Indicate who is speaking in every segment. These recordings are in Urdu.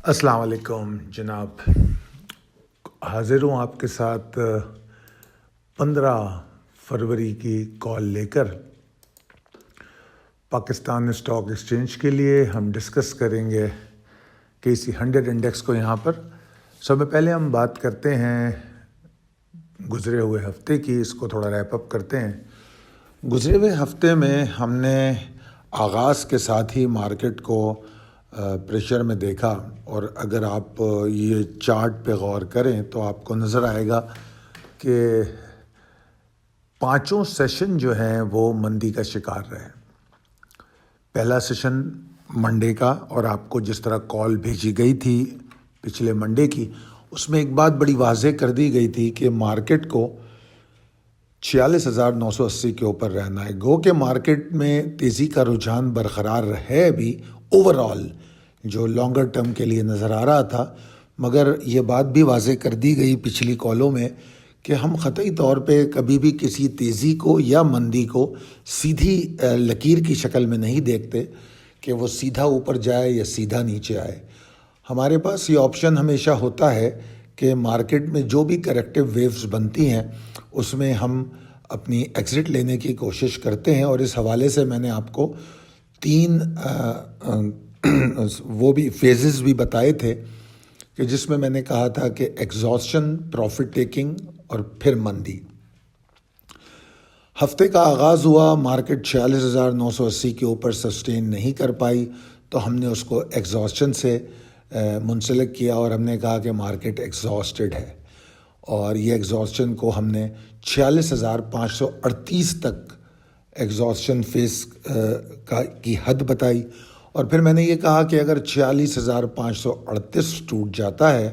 Speaker 1: السلام علیکم جناب، حاضر ہوں آپ کے ساتھ 15 فروری کی کال لے کر پاکستان اسٹاک ایکسچینج کے لیے۔ ہم ڈسکس کریں گے KC 100 انڈیکس کو یہاں پر۔ سب سے پہلے ہم بات کرتے ہیں گزرے ہوئے ہفتے کی، اس کو تھوڑا ریپ اپ کرتے ہیں۔ گزرے ہوئے ہفتے میں ہم نے آغاز کے ساتھ ہی مارکیٹ کو پریشر میں دیکھا، اور اگر آپ یہ چارٹ پہ غور کریں تو آپ کو نظر آئے گا کہ 5 سیشن جو ہیں وہ مندی کا شکار رہے۔ پہلا سیشن منڈے کا، اور آپ کو جس طرح کال بھیجی گئی تھی پچھلے منڈے کی، اس میں ایک بات بڑی واضح کر دی گئی تھی کہ مارکیٹ کو 46,980 کے اوپر رہنا ہے۔ گو کہ مارکیٹ میں تیزی کا رجحان برقرار ہے بھی اوور آل، جو لانگر ٹرم کے لیے نظر آ رہا تھا، مگر یہ بات بھی واضح کر دی گئی پچھلی کالوں میں کہ ہم قطعی طور پہ کبھی بھی کسی تیزی کو یا مندی کو سیدھی لکیر کی شکل میں نہیں دیکھتے کہ وہ سیدھا اوپر جائے یا سیدھا نیچے آئے۔ ہمارے پاس یہ آپشن ہمیشہ ہوتا ہے کہ مارکیٹ میں جو بھی کریکٹیو ویوز بنتی ہیں اس میں ہم اپنی ایگزٹ لینے کی کوشش کرتے ہیں، اور اس حوالے سے میں نے آپ کو 3 وہ بھی فیزز بھی بتائے تھے کہ جس میں میں نے کہا تھا کہ ایگزاسشن، پروفٹ ٹیکنگ اور پھر مندی۔ ہفتے کا آغاز ہوا، مارکیٹ 46,980 کے اوپر سسٹین نہیں کر پائی، تو ہم نے اس کو ایگزاسشن سے منسلک کیا، اور ہم نے کہا کہ مارکیٹ ایگزاسٹڈ ہے، اور یہ ایگزاسشن کو ہم نے 46,538 تک ایگزاسشن فیس کی حد بتائی۔ اور پھر میں نے یہ کہا کہ اگر 46,538 ٹوٹ جاتا ہے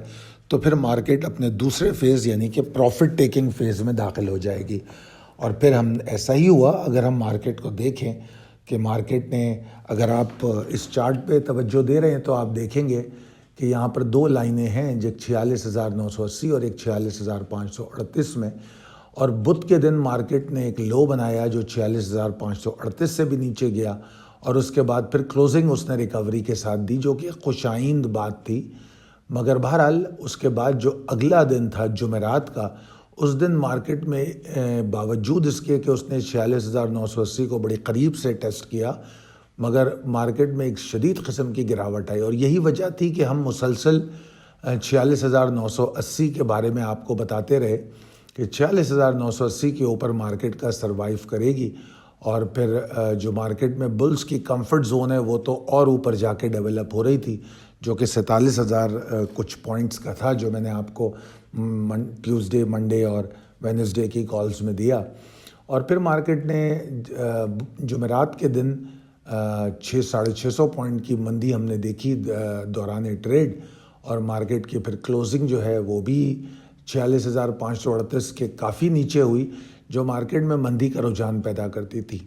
Speaker 1: تو پھر مارکیٹ اپنے دوسرے فیز یعنی کہ پروفٹ ٹیکنگ فیز میں داخل ہو جائے گی، اور پھر ہم ایسا ہی ہوا۔ اگر ہم مارکیٹ کو دیکھیں کہ مارکیٹ نے، اگر آپ اس چارٹ پہ توجہ دے رہے ہیں تو آپ دیکھیں گے کہ یہاں پر 2 لائنیں ہیں، جو 46,980 اور ایک 46,538 میں، اور بدھ کے دن مارکیٹ نے ایک لو بنایا جو 46,538 سے بھی نیچے گیا، اور اس کے بعد پھر کلوزنگ اس نے ریکوری کے ساتھ دی، جو کہ خوشائند بات تھی۔ مگر بہرحال اس کے بعد جو اگلا دن تھا جمعرات کا، اس دن مارکیٹ میں باوجود اس کے کہ اس نے 46,980 کو بڑی قریب سے ٹیسٹ کیا، مگر مارکیٹ میں ایک شدید قسم کی گراوٹ آئی، اور یہی وجہ تھی کہ ہم مسلسل 46,980 کے بارے میں آپ کو بتاتے رہے کہ 46,980 کے اوپر مارکیٹ کا سروائیو کرے گی، اور پھر جو مارکیٹ میں بلز کی کمفرٹ زون ہے وہ تو اور اوپر جا کے ڈیولپ ہو رہی تھی، جو کہ 47,000 کچھ پوائنٹس کا تھا، جو میں نے آپ کو ٹیوزڈے، منڈے اور وینسڈے کی کالز میں دیا۔ اور پھر مارکیٹ نے جمعرات کے دن 600 پوائنٹ کی مندی ہم نے دیکھی دوران ٹریڈ، اور مارکیٹ کی پھر کلوزنگ جو ہے وہ بھی 46,538 کے کافی نیچے ہوئی، جو مارکیٹ میں مندی کا رجحان پیدا کرتی تھی۔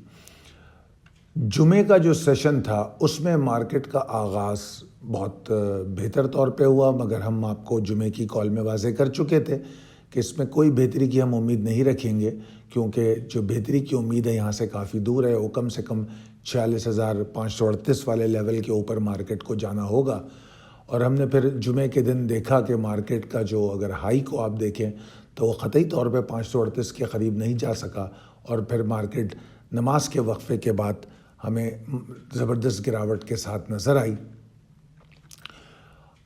Speaker 1: جمعے کا جو سیشن تھا اس میں مارکیٹ کا آغاز بہت بہتر طور پہ ہوا، مگر ہم آپ کو جمعے کی کال میں واضح کر چکے تھے کہ اس میں کوئی بہتری کی ہم امید نہیں رکھیں گے، کیونکہ جو بہتری کی امید ہے یہاں سے کافی دور ہے۔ وہ کم سے کم 46,538 والے لیول کے اوپر مارکیٹ کو جانا ہوگا، اور ہم نے پھر جمعے کے دن دیکھا کہ مارکیٹ کا جو اگر ہائی کو آپ دیکھیں تو وہ قطعی طور پہ 538 کے قریب نہیں جا سکا، اور پھر مارکیٹ نماز کے وقفے کے بعد ہمیں زبردست گراوٹ کے ساتھ نظر آئی۔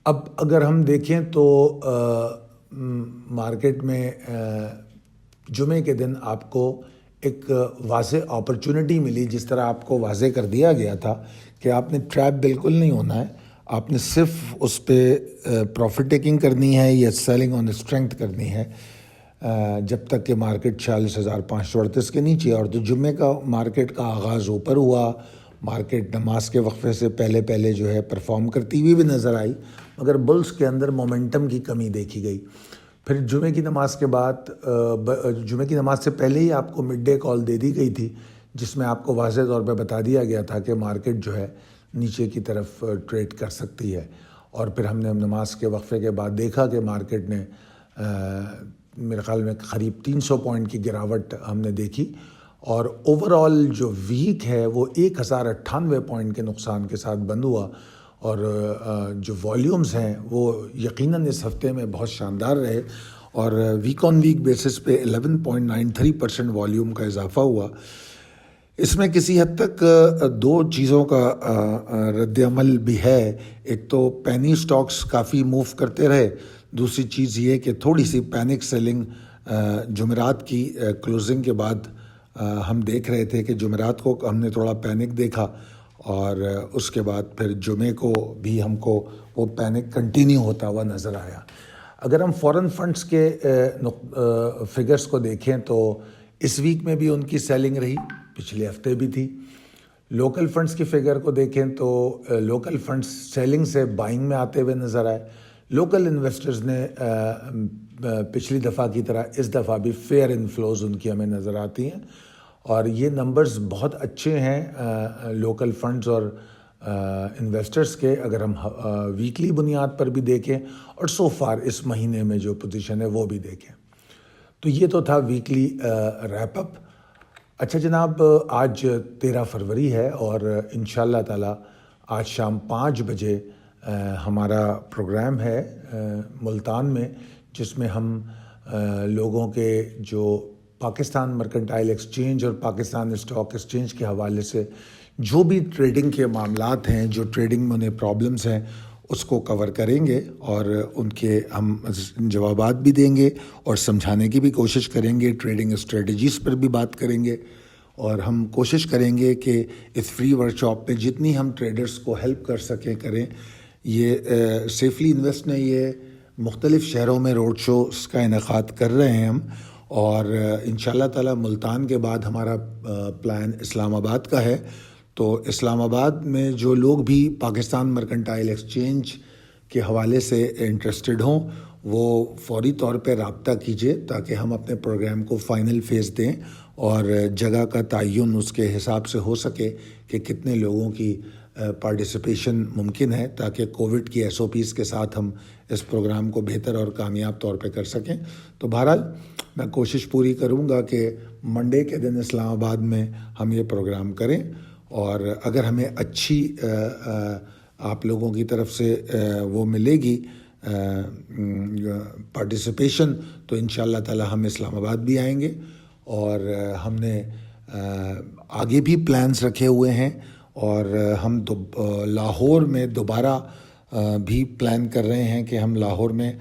Speaker 1: اب اگر ہم دیکھیں تو مارکیٹ میں جمعے کے دن آپ کو ایک واضح اپرچونٹی ملی، جس طرح آپ کو واضح کر دیا گیا تھا کہ آپ نے ٹریپ بالکل نہیں ہونا ہے، آپ نے صرف اس پہ پروفٹ ٹیکنگ کرنی ہے یا سیلنگ آن اسٹرینتھ کرنی ہے جب تک کہ مارکیٹ 46,538 کے نیچے۔ اور تو جمعے کا مارکیٹ کا آغاز اوپر ہوا، مارکیٹ نماز کے وقفے سے پہلے جو ہے پرفارم کرتی ہوئی بھی نظر آئی، مگر بلز کے اندر مومنٹم کی کمی دیکھی گئی۔ پھر جمعے کی نماز کے بعد، جمعے کی نماز سے پہلے ہی آپ کو مڈ ڈے کال دے دی گئی تھی، جس میں آپ کو واضح طور پہ بتا دیا گیا تھا کہ مارکیٹ جو ہے نیچے کی طرف ٹریڈ کر سکتی ہے۔ اور پھر ہم نے نماز کے وقفے کے بعد دیکھا کہ مارکیٹ نے میرے خیال میں قریب 300 پوائنٹ کی گراوٹ ہم نے دیکھی، اور اوور آل جو ویک ہے وہ 1098 پوائنٹ کے نقصان کے ساتھ بند ہوا، اور جو والیومز ہیں وہ یقیناً اس ہفتے میں بہت شاندار رہے، اور ویک آن ویک بیسس پہ 11.93% والیوم کا اضافہ ہوا۔ اس میں کسی حد تک دو چیزوں کا رد عمل بھی ہے، ایک تو پینی سٹاکس کافی موو کرتے رہے، دوسری چیز یہ کہ تھوڑی سی پینک سیلنگ جمعرات کی کلوزنگ کے بعد ہم دیکھ رہے تھے کہ جمعرات کو ہم نے تھوڑا پینک دیکھا، اور اس کے بعد پھر جمعے کو بھی ہم کو وہ پینک کنٹینیو ہوتا ہوا نظر آیا۔ اگر ہم فورن فنڈز کے فگرز کو دیکھیں تو اس ویک میں بھی ان کی سیلنگ رہی، پچھلے ہفتے بھی تھی۔ لوکل فنڈز کی فگر کو دیکھیں تو لوکل فنڈز سیلنگ سے بائنگ میں آتے ہوئے نظر آئے۔ لوکل انویسٹرز نے پچھلی دفعہ کی طرح اس دفعہ بھی فیئر انفلوز ان کی ہمیں نظر آتی ہیں، اور یہ نمبرز بہت اچھے ہیں لوکل فنڈز اور انویسٹرز کے، اگر ہم ویکلی بنیاد پر بھی دیکھیں اور سو فار اس مہینے میں جو پوزیشن ہے وہ بھی دیکھیں۔ تو یہ تو تھا ویکلی ریپ اپ۔ اچھا جناب، آج 13 فروری ہے، اور انشاءاللہ تعالی آج شام 5 بجے ہمارا پروگرام ہے ملتان میں، جس میں ہم لوگوں کے جو پاکستان مرکنٹائل ایکسچینج اور پاکستان اسٹاک ایکسچینج کے حوالے سے جو بھی ٹریڈنگ کے معاملات ہیں، جو ٹریڈنگ میں انہیں پرابلمس ہیں، اس کو کور کریں گے، اور ان کے ہم جوابات بھی دیں گے اور سمجھانے کی بھی کوشش کریں گے۔ ٹریڈنگ اسٹریٹجیز پر بھی بات کریں گے، اور ہم کوشش کریں گے کہ اس فری ورکشاپ میں جتنی ہم ٹریڈرز کو ہیلپ کر سکیں کریں۔ یہ سیفلی انویسٹ نے یہ مختلف شہروں میں روڈ شوز کا انعقاد کر رہے ہیں ہم، اور انشاءاللہ تعالی ملتان کے بعد ہمارا پلان اسلام آباد کا ہے۔ تو اسلام آباد میں جو لوگ بھی پاکستان مرکنٹائل ایکسچینج کے حوالے سے انٹرسٹڈ ہوں، وہ فوری طور پہ رابطہ کیجئے تاکہ ہم اپنے پروگرام کو فائنل فیز دیں، اور جگہ کا تعین اس کے حساب سے ہو سکے کہ کتنے لوگوں کی پارٹیسپیشن ممکن ہے، تاکہ کووڈ کی SOPs کے ساتھ ہم اس پروگرام کو بہتر اور کامیاب طور پہ کر سکیں۔ تو بہرحال میں کوشش پوری کروں گا کہ منڈے کے دن اسلام آباد میں ہم یہ پروگرام کریں، اور اگر ہمیں اچھی آپ لوگوں کی طرف سے وہ ملے گی پارٹیسپیشن، تو انشاءاللہ تعالی ہم اسلام آباد بھی آئیں گے، اور ہم نے آگے بھی پلانز رکھے ہوئے ہیں، اور ہم لاہور میں دوبارہ بھی پلان کر رہے ہیں کہ ہم لاہور میں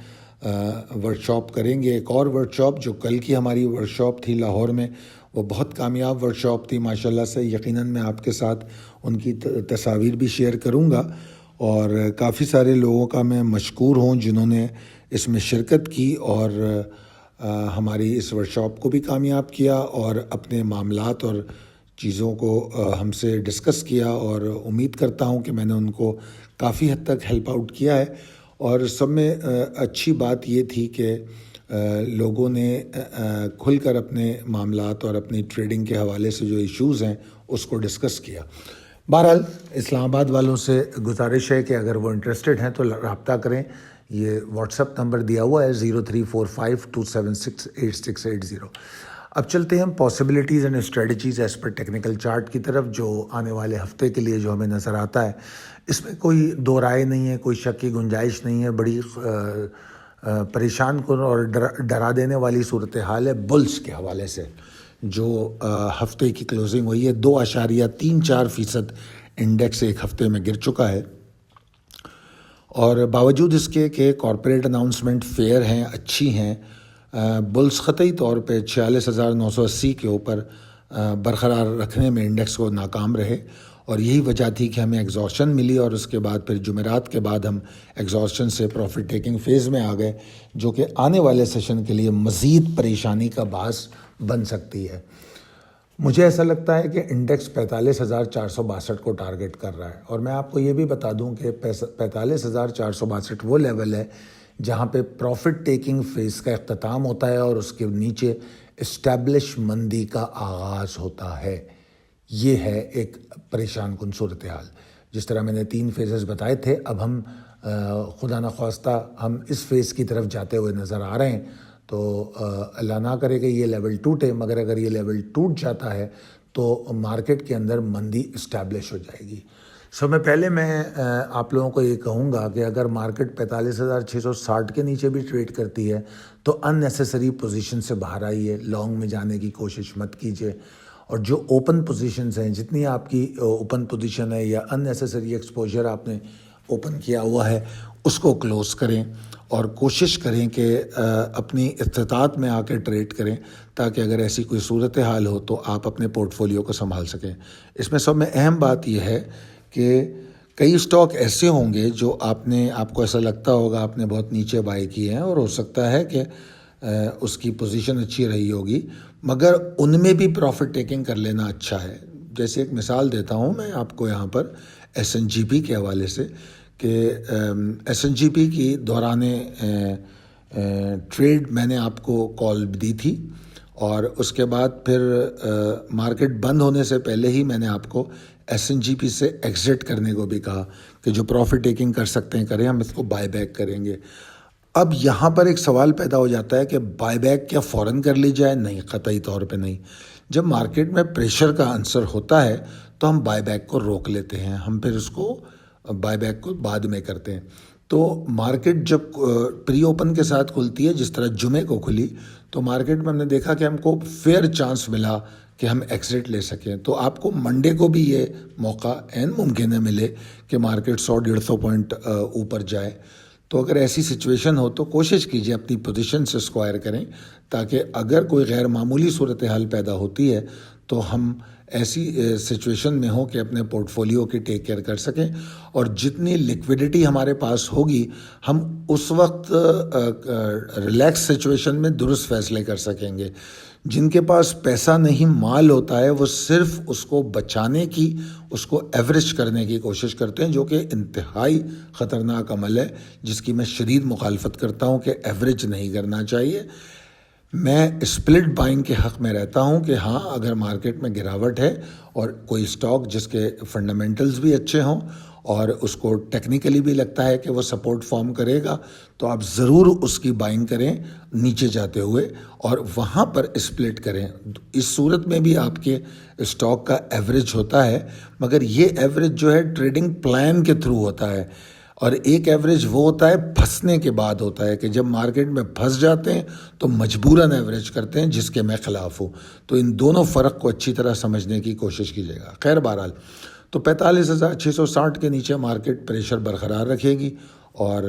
Speaker 1: ورکشاپ کریں گے۔ ایک اور ورکشاپ جو کل کی ہماری ورکشاپ تھی لاہور میں، وہ بہت کامیاب ورکشاپ تھی ماشاءاللہ سے۔ یقیناً میں آپ کے ساتھ ان کی تصاویر بھی شیئر کروں گا، اور کافی سارے لوگوں کا میں مشکور ہوں جنہوں نے اس میں شرکت کی اور ہماری اس ورکشاپ کو بھی کامیاب کیا، اور اپنے معاملات اور چیزوں کو ہم سے ڈسکس کیا، اور امید کرتا ہوں کہ میں نے ان کو کافی حد تک ہیلپ آؤٹ کیا ہے۔ اور سب میں اچھی بات یہ تھی کہ لوگوں نے کھل کر اپنے معاملات اور اپنی ٹریڈنگ کے حوالے سے جو ایشوز ہیں اس کو ڈسکس کیا۔ بہرحال اسلام آباد والوں سے گزارش ہے کہ اگر وہ انٹرسٹڈ ہیں تو رابطہ کریں۔ یہ واٹس ایپ نمبر دیا ہوا ہے 0345276880۔ اب چلتے ہیں ہم possibilities and strategies as per technical chart کی طرف، جو آنے والے ہفتے کے لیے جو ہمیں نظر آتا ہے۔ اس میں کوئی دو رائے نہیں ہے، کوئی شک کی گنجائش نہیں ہے۔ بڑی پریشان کن اور ڈرا دینے والی صورتحال ہے بلز کے حوالے سے، جو ہفتے کی کلوزنگ ہوئی ہے 2.34% انڈیکس ایک ہفتے میں گر چکا ہے، اور باوجود اس کے کہ کارپوریٹ اناؤنسمنٹ فیئر ہیں، اچھی ہیں، بلز قطعی طور پہ 46,980 کے اوپر برقرار رکھنے میں انڈیکس کو ناکام رہے، اور یہی وجہ تھی کہ ہمیں ایگزاسشن ملی، اور اس کے بعد پھر جمعرات کے بعد ہم ایگزاسشن سے پروفٹ ٹیکنگ فیز میں آ گئے، جو کہ آنے والے سیشن کے لیے مزید پریشانی کا باعث بن سکتی ہے۔ مجھے ایسا لگتا ہے کہ انڈیکس 45,462 کو ٹارگٹ کر رہا ہے، اور میں آپ کو یہ بھی بتا دوں کہ 45,462 وہ لیول ہے جہاں پہ پروفٹ ٹیکنگ فیز کا اختتام ہوتا ہے اور اس کے نیچے اسٹیبلش مندی کا آغاز ہوتا ہے۔ یہ ہے ایک پریشان کن صورتحال۔ جس طرح میں نے 3 فیزز بتائے تھے، اب ہم خدا نخواستہ ہم اس فیز کی طرف جاتے ہوئے نظر آ رہے ہیں، تو اللہ نہ کرے کہ یہ لیول ٹوٹے، مگر اگر یہ لیول ٹوٹ جاتا ہے تو مارکیٹ کے اندر مندی اسٹیبلش ہو جائے گی۔ میں آپ لوگوں کو یہ کہوں گا کہ اگر مارکیٹ 45,660 کے نیچے بھی ٹریڈ کرتی ہے تو ان نیسیسری پوزیشن سے باہر آئیے، لانگ میں جانے کی کوشش مت کیجیے، اور جو اوپن پوزیشنز ہیں، جتنی آپ کی اوپن پوزیشن ہے یا ان نیسیسری ایکسپوجر آپ نے اوپن کیا ہوا ہے اس کو کلوز کریں، اور کوشش کریں کہ اپنی استطاعت میں آ کے ٹریڈ کریں، تاکہ اگر ایسی کوئی صورتحال ہو تو آپ اپنے پورٹ فولیو کو سنبھال سکیں۔ اس میں سب میں اہم بات یہ ہے کہ کئی اسٹاک ایسے ہوں گے جو آپ کو ایسا لگتا ہوگا آپ نے بہت نیچے بائی کیے ہیں، اور ہو سکتا ہے کہ اس کی پوزیشن اچھی رہی ہوگی، مگر ان میں بھی پروفٹ ٹیکنگ کر لینا اچھا ہے۔ جیسے ایک مثال دیتا ہوں میں آپ کو یہاں پر SNGP کے حوالے سے، کہ SNGP کی دوران ٹریڈ میں نے آپ کو کال دی تھی، اور اس کے بعد پھر مارکیٹ بند ہونے سے پہلے ہی میں نے آپ کو SNGP سے ایگزٹ کرنے کو بھی کہا کہ جو پروفٹ ٹیکنگ کر سکتے ہیں کریں، ہم اس کو بائی بیک کریں گے۔ اب یہاں پر ایک سوال پیدا ہو جاتا ہے کہ بائی بیک کیا فوراً کر لی جائے؟ نہیں، قطعی طور پہ نہیں۔ جب مارکیٹ میں پریشر کا عنصر ہوتا ہے تو ہم بائی بیک کو روک لیتے ہیں، ہم پھر اس کو بائی بیک کو بعد میں کرتے ہیں۔ تو مارکیٹ جب پری اوپن کے ساتھ کھلتی ہے، جس طرح جمعے کو کھلی، تو مارکیٹ میں ہم نے دیکھا کہ ہم کو فیئر چانس ملا کہ ہم ایکسٹ لے سکیں۔ تو آپ کو منڈے کو بھی یہ موقع ممکن ہے ملے کہ مارکیٹ 100-150 پوائنٹ اوپر جائے۔ تو اگر ایسی سچویشن ہو تو کوشش کیجیے اپنی پوزیشن سے اسکوائر کریں، تاکہ اگر کوئی غیر معمولی صورتحال پیدا ہوتی ہے تو ہم ایسی سچویشن میں ہوں کہ اپنے پورٹ فولیو کی ٹیک کیئر کر سکیں، اور جتنی لیکویڈیٹی ہمارے پاس ہوگی ہم اس وقت ریلیکس سچویشن میں درست فیصلے کر سکیں گے۔ جن کے پاس پیسہ نہیں، مال ہوتا ہے، وہ صرف اس کو بچانے کی، اس کو ایوریج کرنے کی کوشش کرتے ہیں، جو کہ انتہائی خطرناک عمل ہے، جس کی میں شدید مخالفت کرتا ہوں کہ ایوریج نہیں کرنا چاہیے۔ میں اسپلٹ بائنگ کے حق میں رہتا ہوں کہ ہاں، اگر مارکیٹ میں گراوٹ ہے اور کوئی اسٹاک جس کے فنڈامنٹلز بھی اچھے ہوں اور اس کو ٹیکنیکلی بھی لگتا ہے کہ وہ سپورٹ فارم کرے گا، تو آپ ضرور اس کی بائنگ کریں نیچے جاتے ہوئے، اور وہاں پر اسپلٹ کریں۔ اس صورت میں بھی آپ کے اسٹاک کا ایوریج ہوتا ہے، مگر یہ ایوریج جو ہے ٹریڈنگ پلان کے تھرو ہوتا ہے، اور ایک ایوریج وہ ہوتا ہے پھنسنے کے بعد ہوتا ہے، کہ جب مارکیٹ میں پھنس جاتے ہیں تو مجبوراً ایوریج کرتے ہیں، جس کے میں خلاف ہوں۔ تو ان دونوں فرق کو اچھی طرح سمجھنے کی کوشش کیجیے گا۔ خیر، بہرحال تو 45,660 کے نیچے مارکیٹ پریشر برقرار رکھے گی، اور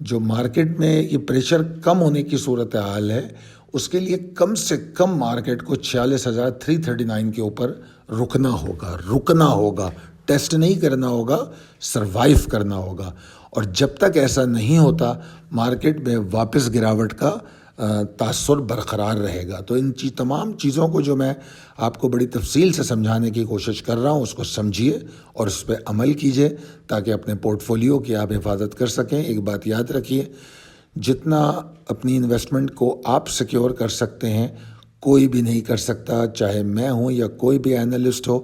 Speaker 1: جو مارکیٹ میں یہ پریشر کم ہونے کی صورتحال ہے، اس کے لیے کم سے کم مارکیٹ کو 46,339 کے اوپر رکنا ہوگا، ٹیسٹ نہیں کرنا ہوگا، سروائیو کرنا ہوگا۔ اور جب تک ایسا نہیں ہوتا، مارکیٹ میں واپس گراوٹ کا تاثر برقرار رہے گا۔ تو ان تمام چیزوں کو جو میں آپ کو بڑی تفصیل سے سمجھانے کی کوشش کر رہا ہوں، اس کو سمجھیے اور اس پہ عمل کیجیے، تاکہ اپنے پورٹ فولیو کی آپ حفاظت کر سکیں۔ ایک بات یاد رکھیے، جتنا اپنی انویسٹمنٹ کو آپ سیکیور کر سکتے ہیں، کوئی بھی نہیں کر سکتا، چاہے میں ہوں یا کوئی بھی اینالسٹ ہو۔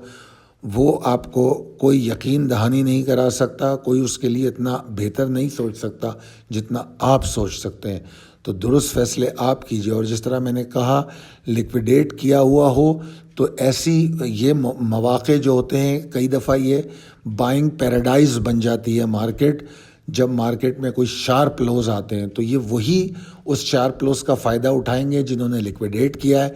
Speaker 1: وہ آپ کو کوئی یقین دہانی نہیں کرا سکتا، کوئی اس کے لیے اتنا بہتر نہیں سوچ سکتا جتنا آپ سوچ سکتے ہیں۔ تو درست فیصلے آپ کیجیے، اور جس طرح میں نے کہا، لیکویڈیٹ کیا ہوا ہو تو ایسی یہ مواقع جو ہوتے ہیں، کئی دفعہ یہ بائنگ پیراڈائز بن جاتی ہے مارکیٹ۔ جب مارکیٹ میں کوئی شارپ لوز آتے ہیں تو یہ وہی اس شارپ لوز کا فائدہ اٹھائیں گے جنہوں نے لیکویڈیٹ کیا ہے،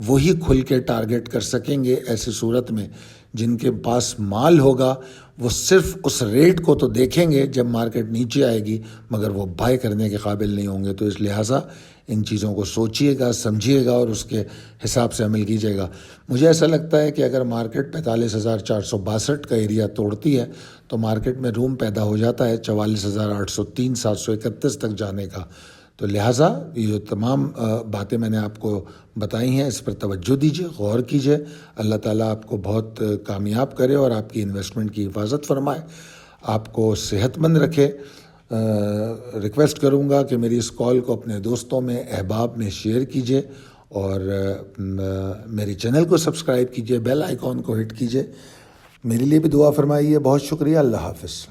Speaker 1: وہی کھل کے ٹارگیٹ کر سکیں گے۔ ایسی صورت میں جن کے پاس مال ہوگا وہ صرف اس ریٹ کو تو دیکھیں گے جب مارکیٹ نیچے آئے گی، مگر وہ بائی کرنے کے قابل نہیں ہوں گے۔ تو اس لہٰذا ان چیزوں کو سوچیے گا، سمجھیے گا، اور اس کے حساب سے عمل کیجیے گا۔ مجھے ایسا لگتا ہے کہ اگر مارکیٹ 45,462 کا ایریا توڑتی ہے تو مارکیٹ میں روم پیدا ہو جاتا ہے 44,803 731 تک جانے کا۔ تو لہٰذا یہ جو تمام باتیں میں نے آپ کو بتائی ہیں، اس پر توجہ دیجیے، غور کیجیے۔ اللہ تعالیٰ آپ کو بہت کامیاب کرے اور آپ کی انویسٹمنٹ کی حفاظت فرمائے، آپ کو صحت مند رکھے۔ ریکویسٹ کروں گا کہ میری اس کال کو اپنے دوستوں میں، احباب میں شیئر کیجیے، اور میری چینل کو سبسکرائب کیجیے، بیل آئیکن کو ہٹ کیجیے۔ میرے لیے بھی دعا فرمائیے۔ بہت شکریہ، اللہ حافظ۔